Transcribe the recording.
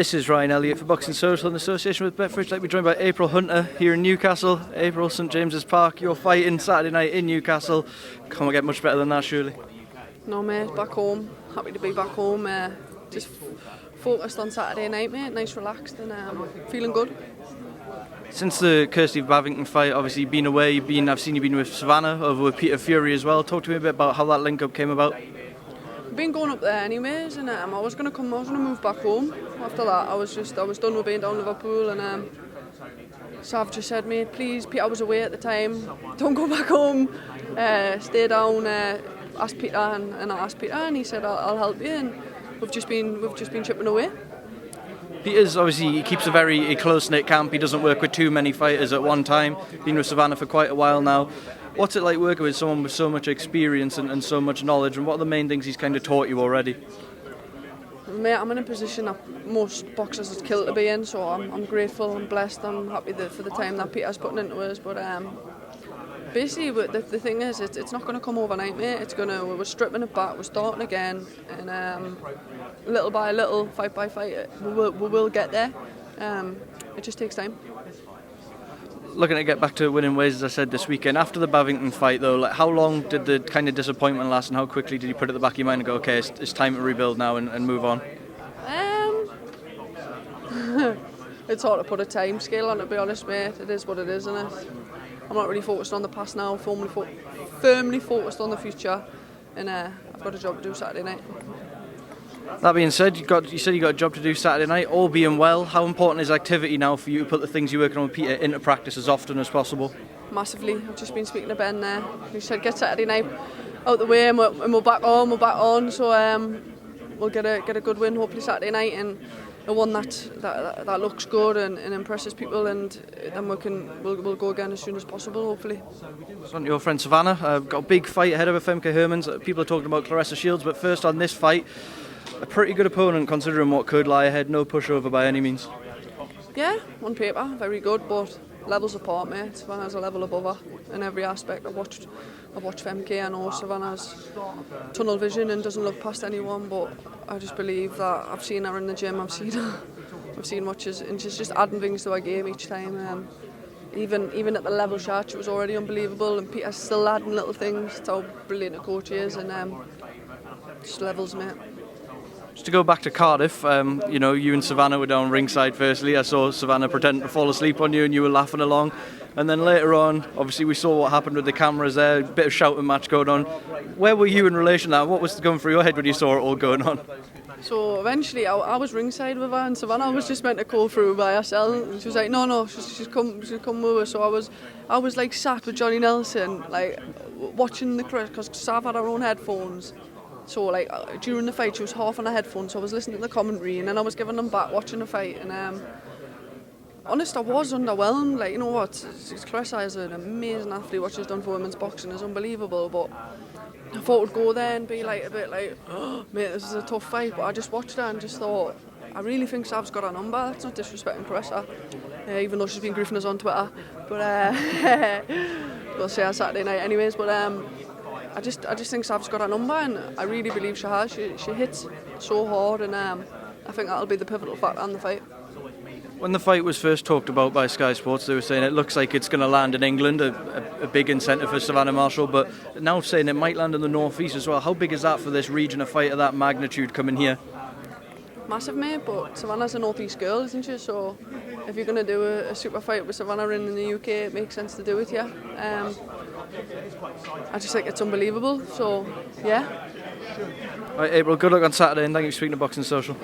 This is Ryan Elliott for Boxing Social in association with Betfridge. Like we're joined by April Hunter here in Newcastle. April, St James's Park. You're fighting Saturday night in Newcastle. Can't get much better than that, surely. No, mate. Back home. Happy to be back home. Just focused on Saturday night, mate. Nice, relaxed, and feeling good. Since the Kirsty Bavington fight, obviously you've been away. I've seen you've been with Savannah, over with Peter Fury as well. Talk to me a bit about how that link-up came about. I've been going up there anyways, and I was gonna move back home. After that, I was done with being down Liverpool, and Sav just said, mate, please, Peter was away at the time, don't go back home, stay down. Ask Peter, and I asked Peter, and he said, I'll help you, and we've just been chipping away. Peter's obviously, he keeps a very close-knit camp. He doesn't work with too many fighters at one time. Been with Savannah for quite a while now. What's it like working with someone with so much experience and so much knowledge, and what are the main things he's kind of taught you already? Mate, I'm in a position that most boxers would kill to be in, so I'm grateful, I'm blessed, I'm happy for the time that Peter's putting into us. But basically, the thing is, it's not going to come overnight, mate. We're stripping it back, we're starting again, and little by little, fight by fight, we will get there. It just takes time. Looking to get back to winning ways, as I said this weekend. After the Bavington fight, though, like how long did the kind of disappointment last, and how quickly did you put it at the back of your mind and go, okay, it's time to rebuild now and move on? It's hard to put a time scale on it, to be honest, mate. It is what it is, isn't it? I'm not really focused on the past now, firmly focused on the future, and I've got a job to do Saturday night. That being said, you said you got a job to do Saturday night. All being well, how important is activity now for you to put the things you're working on with Peter into practice as often as possible? Massively. I've just been speaking to Ben there. He said get Saturday night out the way, and we're back on. So we'll get a good win hopefully Saturday night, and a one that looks good and impresses people, and then we'll go again as soon as possible, hopefully. So your friend Savannah got a big fight ahead of Femke Hermans. People are talking about Claressa Shields, but first on this fight, a pretty good opponent considering what could lie ahead. No pushover by any means. Yeah, on paper, very good, but levels apart, mate. Savannah's a level above her in every aspect. I've watched Femke. I know Savannah's tunnel vision and doesn't look past anyone, but I just believe that I've seen her in the gym. I've seen what she's, and she's just adding things to her game each time. Even at the level shot, she was already unbelievable, and Peter's still adding little things. That's how brilliant a coach he is, and just levels, mate. Just to go back to Cardiff, you and Savannah were down ringside firstly. I saw Savannah pretending to fall asleep on you and you were laughing along. And then later on, obviously we saw what happened with the cameras there, a bit of shouting match going on. Where were you in relation to that? What was going through your head when you saw it all going on? So eventually I was ringside with her, and Savannah was just meant to go through by herself. And she was like, no, she's come with her. So I was like sat with Johnny Nelson, like watching the crowd, because Sav had her own headphones. So like during the fight she was half on her headphones, so I was listening to the commentary and then I was giving them back watching the fight, and honest, I was underwhelmed. Like, you know what, Claressa is an amazing athlete. What she's done for women's boxing is unbelievable, but I thought I'd go there and be like a bit like, oh, mate, this is a tough fight, but I just watched her and just thought, I really think Sav's got her number. That's not disrespecting Claressa, even though she's been griefing us on Twitter, but we'll see her Saturday night anyways, but I just think Sav's got her number, and I really believe she has. She hits so hard, and I think that'll be the pivotal factor in the fight. When the fight was first talked about by Sky Sports, they were saying it looks like it's going to land in England, a big incentive for Savannah Marshall, but now saying it might land in the North East as well. How big is that for this region, a fight of that magnitude coming here? Massive, mate, but Savannah's a North East girl, isn't she? So if you're going to do a super fight with Savannah in the UK, it makes sense to do it here. I just think it's unbelievable, so yeah. Right, April, good luck on Saturday, and thank you for speaking to Boxing Social.